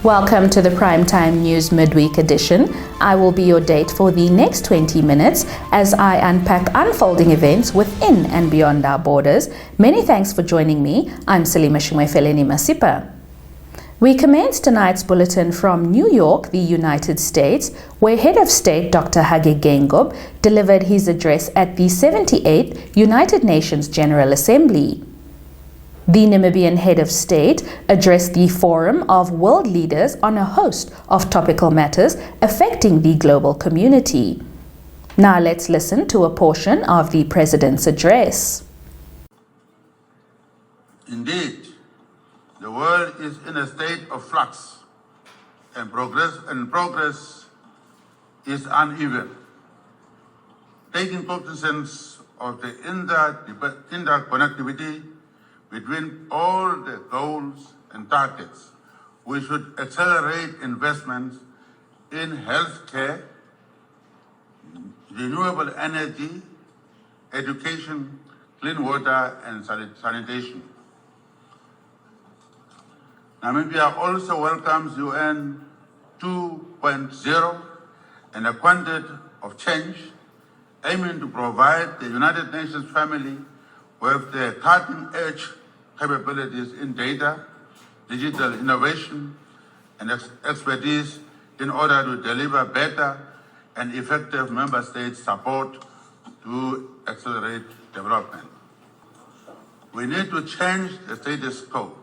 Welcome to the Primetime News Midweek Edition. I will be your date for the next 20 minutes as I unpack unfolding events within and beyond our borders. Many thanks for joining me. I'm Salima Shimwefeleni Masipa. We commence tonight's bulletin from New York, the United States, where Head of State Dr. Hage Geingob delivered his address at the 78th United Nations General Assembly. The Namibian Head of State addressed the Forum of World Leaders on a host of topical matters affecting the global community. Now let's listen to a portion of the President's address. Indeed, the world is in a state of flux, and progress is uneven. Taking cognizance of the interconnectivity between all the goals and targets, we should accelerate investments in healthcare, renewable energy, education, clean water, and sanitation. Namibia also welcomes UN 2.0 and a quantum of change, aiming to provide the United Nations family with the cutting-edge capabilities in data, digital innovation, and expertise in order to deliver better and effective member states' support to accelerate development. We need to change the status quo.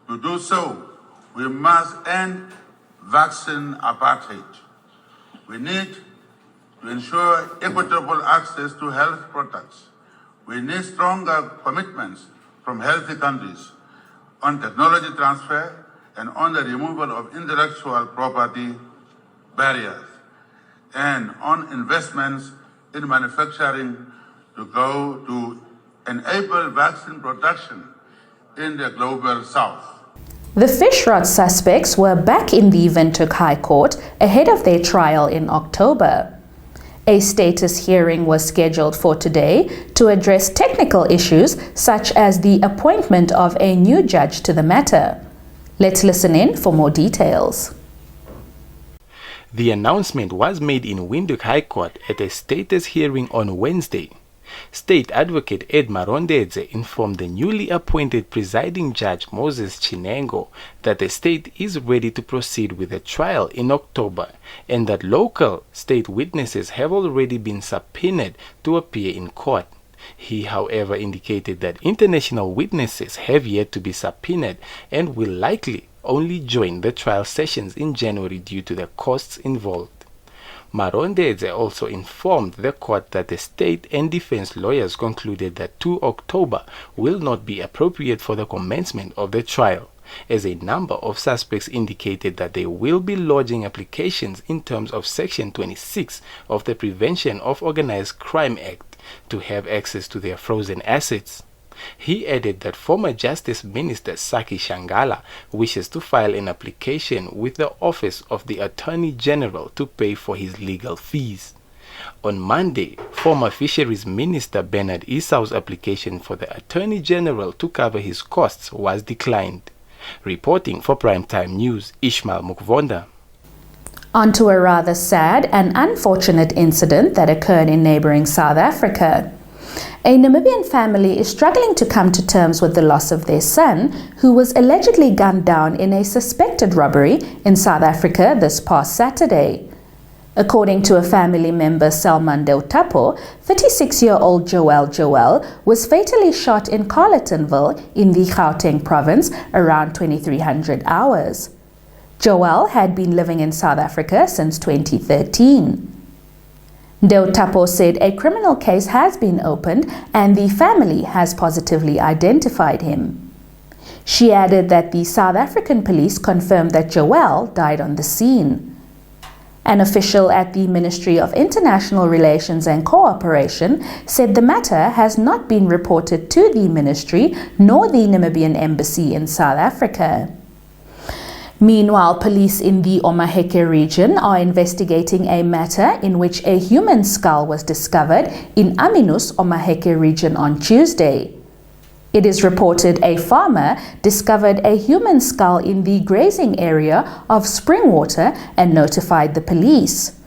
To do so, we must end vaccine apartheid. We need to ensure equitable access to health products. We need stronger commitments from healthy countries on technology transfer and on the removal of intellectual property barriers, and on investments in manufacturing to enable vaccine production in the global south. The fish rot suspects were back in the Windhoek High Court ahead of their trial in October. A status hearing was scheduled for today to address technical issues such as the appointment of a new judge to the matter. Let's listen in for more details. The announcement was made in Windhoek High Court at a status hearing on Wednesday. State Advocate Ed Marondedze informed the newly appointed presiding judge Moses Chinengo that the state is ready to proceed with the trial in October and that local state witnesses have already been subpoenaed to appear in court. He, however, indicated that international witnesses have yet to be subpoenaed and will likely only join the trial sessions in January due to the costs involved. Marondedze also informed the court that the state and defense lawyers concluded that 2 October will not be appropriate for the commencement of the trial, as a number of suspects indicated that they will be lodging applications in terms of Section 26 of the Prevention of Organized Crime Act to have access to their frozen assets. He added that former Justice Minister Saki Shangala wishes to file an application with the Office of the Attorney General to pay for his legal fees. On Monday, former Fisheries Minister Bernard Esau's application for the Attorney General to cover his costs was declined. Reporting for Primetime News, Ishmael Mukvonda. On to a rather sad and unfortunate incident that occurred in neighboring South Africa. A Namibian family is struggling to come to terms with the loss of their son, who was allegedly gunned down in a suspected robbery in South Africa this past Saturday. According to a family member, Selman Deutapo, 36-year-old Joel was fatally shot in Carletonville in the Gauteng province around 2300 hours. Joel had been living in South Africa since 2013. Deutapo said a criminal case has been opened and the family has positively identified him. She added that the South African police confirmed that Joel died on the scene. An official at the Ministry of International Relations and Cooperation said the matter has not been reported to the ministry nor the Namibian embassy in South Africa. Meanwhile, police in the Omaheke region are investigating a matter in which a human skull was discovered in Aminus, Omaheke region on Tuesday. It is reported a farmer discovered a human skull in the grazing area of Springwater and notified the police.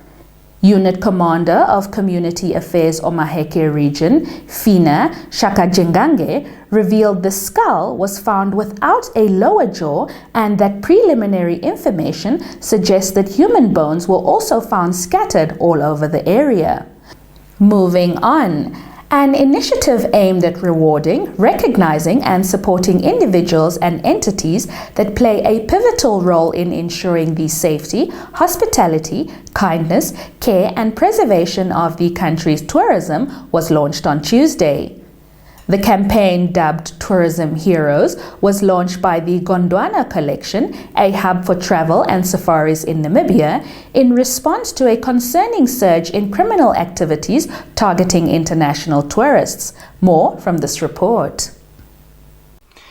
Unit Commander of Community Affairs Omaheke Region, Fina Shakajengange, revealed the skull was found without a lower jaw and that preliminary information suggests that human bones were also found scattered all over the area. Moving on. An initiative aimed at rewarding, recognizing and supporting individuals and entities that play a pivotal role in ensuring the safety, hospitality, kindness, care and preservation of the country's tourism was launched on Tuesday. The campaign, dubbed Tourism Heroes, was launched by the Gondwana Collection, a hub for travel and safaris in Namibia, in response to a concerning surge in criminal activities targeting international tourists. More from this report.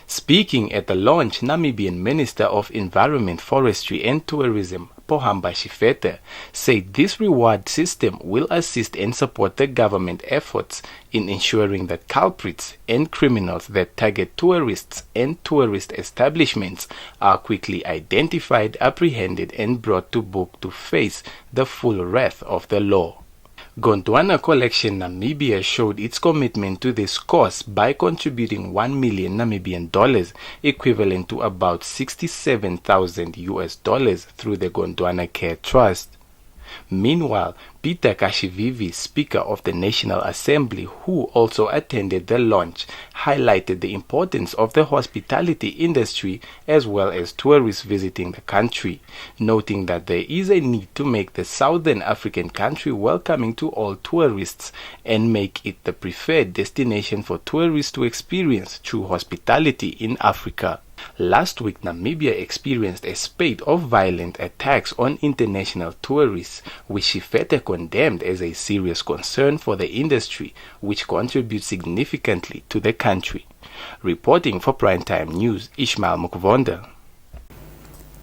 Speaking at the launch, Namibian Minister of Environment, Forestry and Tourism, Pohamba Shifete, said this reward system will assist and support the government efforts in ensuring that culprits and criminals that target tourists and tourist establishments are quickly identified, apprehended and brought to book to face the full wrath of the law. Gondwana Collection Namibia showed its commitment to this cause by contributing 1 million Namibian dollars, equivalent to about $67,000 through the Gondwana Care Trust. Meanwhile, Peter Kashivivi, Speaker of the National Assembly, who also attended the launch, highlighted the importance of the hospitality industry as well as tourists visiting the country, noting that there is a need to make the Southern African country welcoming to all tourists and make it the preferred destination for tourists to experience true hospitality in Africa. Last week, Namibia experienced a spate of violent attacks on international tourists, which Shifete condemned as a serious concern for the industry, which contributes significantly to the country. Reporting for Primetime News, Ishmael Mukvonda.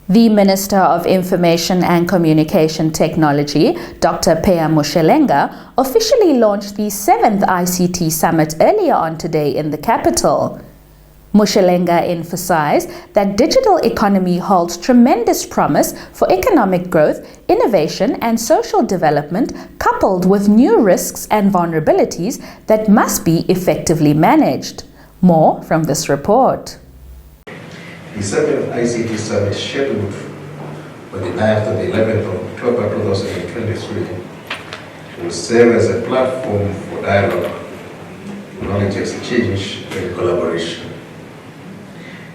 The Minister of Information and Communication Technology, Dr. Pea Moshelenga, officially launched the 7th ICT Summit earlier on today in the capital. Moshelenga emphasized that digital economy holds tremendous promise for economic growth, innovation and social development, coupled with new risks and vulnerabilities that must be effectively managed. More from this report. The 7th ICT Summit, scheduled for the 9th to the 11th of October 2023, will serve as a platform for dialogue, knowledge exchange and collaboration.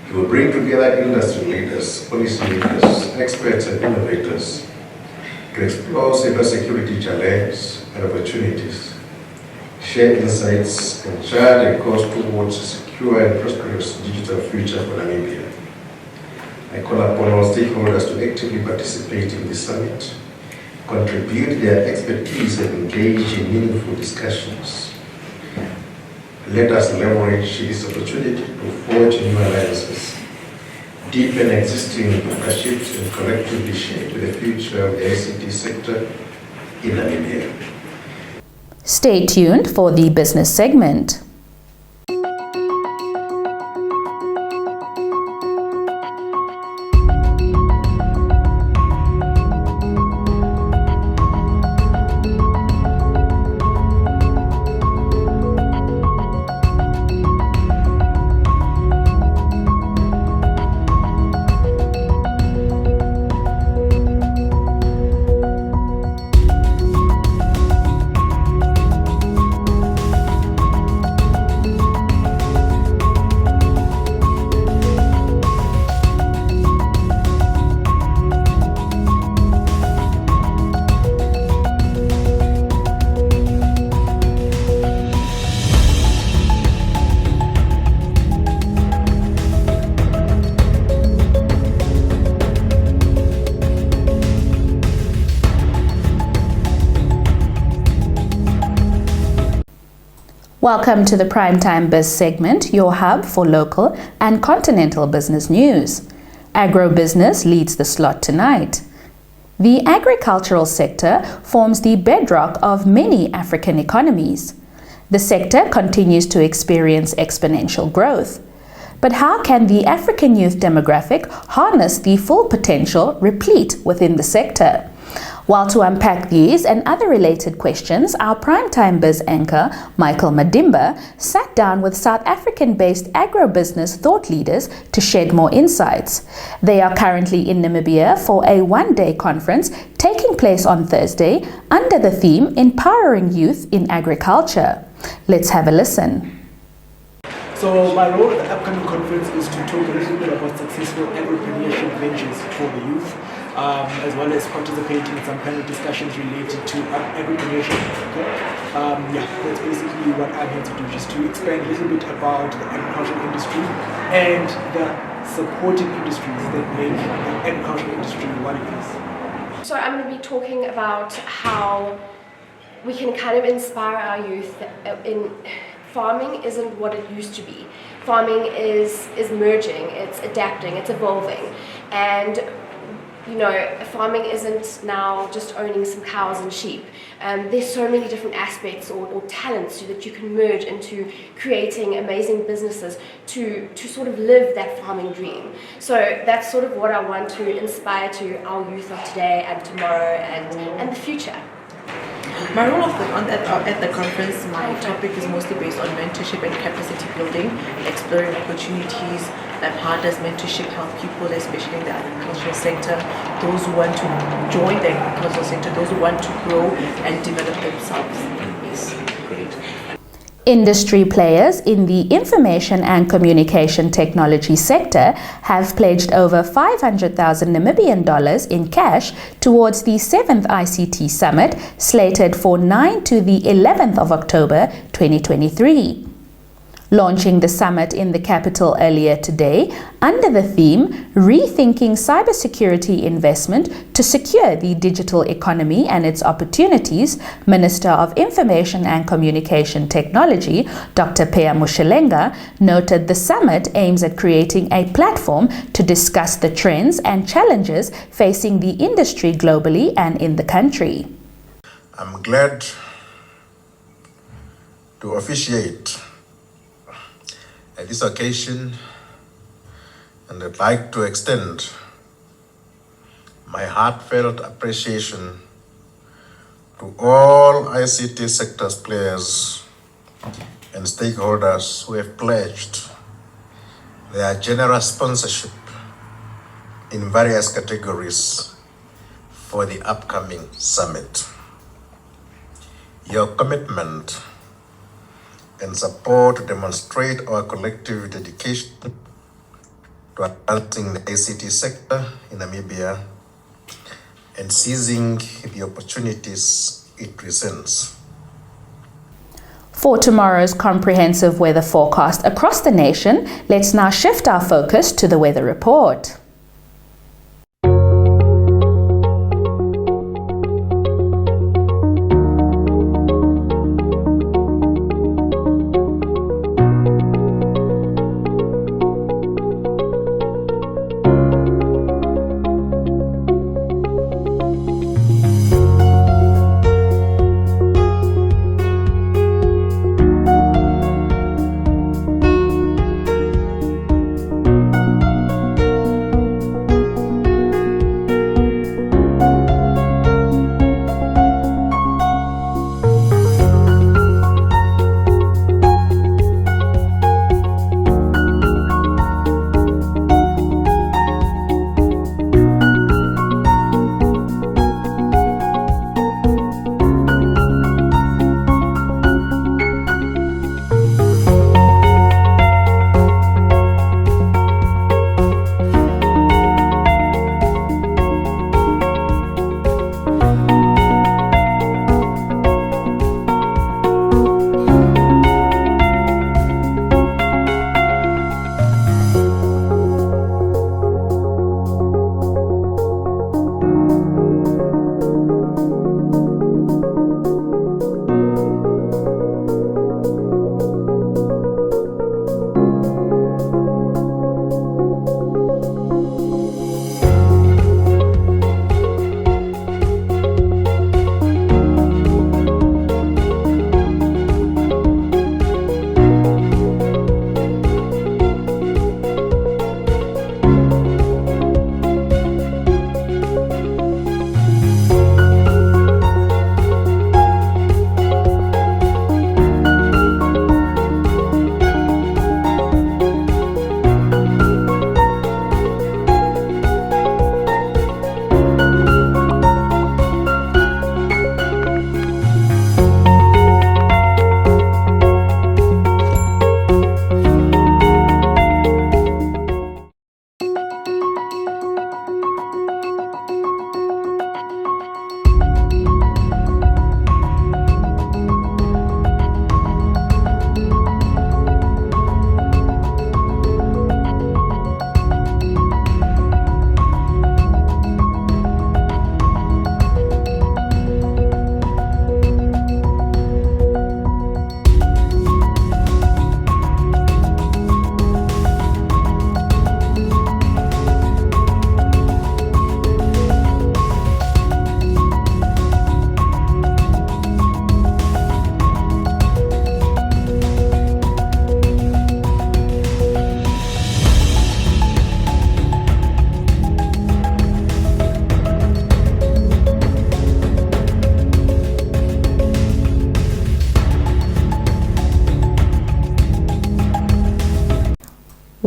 It will bring together industry leaders, policymakers, experts and innovators to explore cybersecurity challenges and opportunities, share insights and chart a course towards a secure and prosperous digital future for Namibia. I call upon all stakeholders to actively participate in this summit, contribute their expertise and engage in meaningful discussions. Let us leverage this opportunity to forge new alliances, deepen existing partnerships, and collectively shape the future of the ICT sector in Namibia. Stay tuned for the business segment. Welcome to the Primetime Biz segment, your hub for local and continental business news. Agribusiness leads the slot tonight. The agricultural sector forms the bedrock of many African economies. The sector continues to experience exponential growth. But how can the African youth demographic harness the full potential replete within the sector? While to unpack these and other related questions, our primetime biz anchor, Michael Madimba, sat down with South African-based agribusiness thought leaders to shed more insights. They are currently in Namibia for a one-day conference taking place on Thursday under the theme Empowering Youth in Agriculture. Let's have a listen. So my role at the upcoming conference is to talk a little bit about successful agripreneurship ventures for the youth, as well as participate in some panel discussions related to agripreneurship. Okay? That's basically what I'm here to do, just to explain a little bit about the agricultural industry and the supporting industries that make the agricultural industry what it is. So I'm going to be talking about how we can kind of inspire our youth in farming isn't what it used to be. Farming is merging, it's adapting, it's evolving. And farming isn't now just owning some cows and sheep. There's so many different aspects or talents that you can merge into creating amazing businesses to sort of live that farming dream. So that's sort of what I want to inspire to our youth of today and tomorrow and the future. My role at the conference, my topic is mostly based on mentorship and capacity building, exploring opportunities, like how does mentorship help people, especially in the agricultural sector, those who want to join the agricultural sector, those who want to grow and develop themselves. Yes, great. Industry players in the information and communication technology sector have pledged over 500,000 Namibian dollars in cash towards the 7th ICT Summit, slated for 9 to the 11th of October 2023. Launching the summit in the capital earlier today under the theme Rethinking Cybersecurity Investment to Secure the Digital Economy and Its Opportunities, Minister of Information and Communication Technology, Dr. Pea Mushelenga, noted the summit aims at creating a platform to discuss the trends and challenges facing the industry globally and in the country. I'm glad to officiate at this occasion, and I'd like to extend my heartfelt appreciation to all ICT sector's players and stakeholders who have pledged their generous sponsorship in various categories for the upcoming summit. Your commitment and support demonstrate our collective dedication to advancing the ICT sector in Namibia and seizing the opportunities it presents. For tomorrow's comprehensive weather forecast across the nation, let's now shift our focus to the weather report.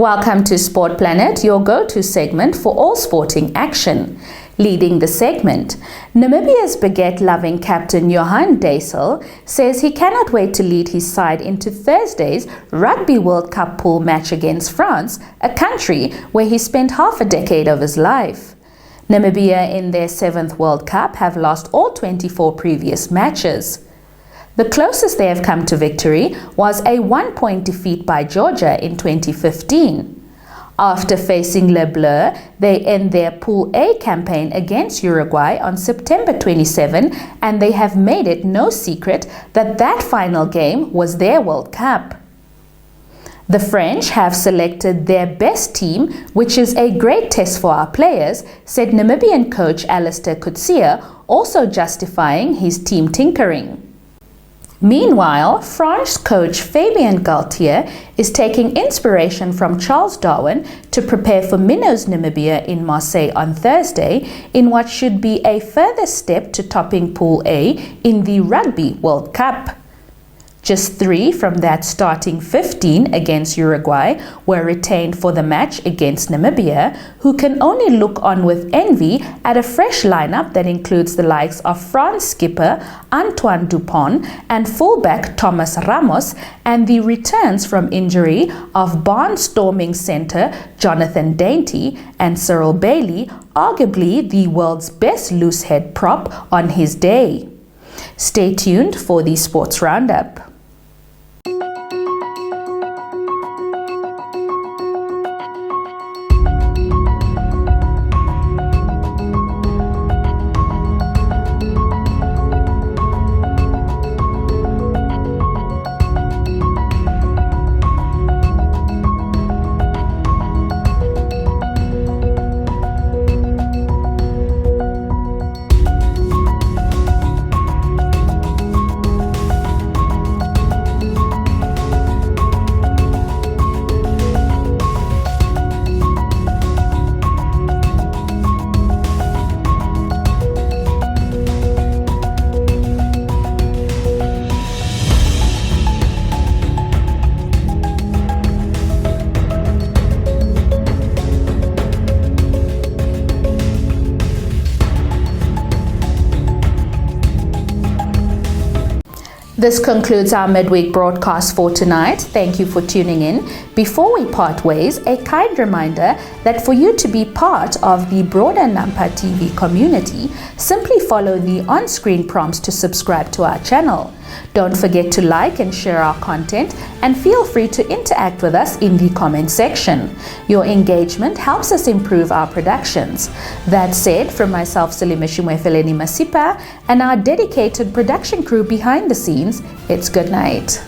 Welcome to Sport Planet, your go-to segment for all sporting action. Leading the segment, Namibia's baguette-loving captain Johan Daisel says he cannot wait to lead his side into Thursday's Rugby World Cup pool match against France, a country where he spent half a decade of his life. Namibia in their 7th World Cup have lost all 24 previous matches. The closest they have come to victory was a 1-point defeat by Georgia in 2015. After facing Le Bleu, they end their Pool A campaign against Uruguay on September 27, and they have made it no secret that that final game was their World Cup. The French have selected their best team, which is a great test for our players, said Namibian coach Alistair Coetzee, also justifying his team tinkering. Meanwhile, French coach Fabien Galtier is taking inspiration from Charles Darwin to prepare for Minnows Namibia in Marseille on Thursday in what should be a further step to topping Pool A in the Rugby World Cup. Just 3 from that starting 15 against Uruguay were retained for the match against Namibia, who can only look on with envy at a fresh lineup that includes the likes of France skipper Antoine Dupont and fullback Thomas Ramos, and the returns from injury of barnstorming centre Jonathan Dainty and Cyril Bailey, arguably the world's best loosehead prop on his day. Stay tuned for the Sports Roundup. This concludes our midweek broadcast for tonight. Thank you for tuning in. Before we part ways, a kind reminder that for you to be part of the broader Nampa TV community, simply follow the on-screen prompts to subscribe to our channel. Don't forget to like and share our content, and feel free to interact with us in the comment section. Your engagement helps us improve our productions. That said, from myself, Salimeshimwefeleni Masipa, and our dedicated production crew behind the scenes, it's good night.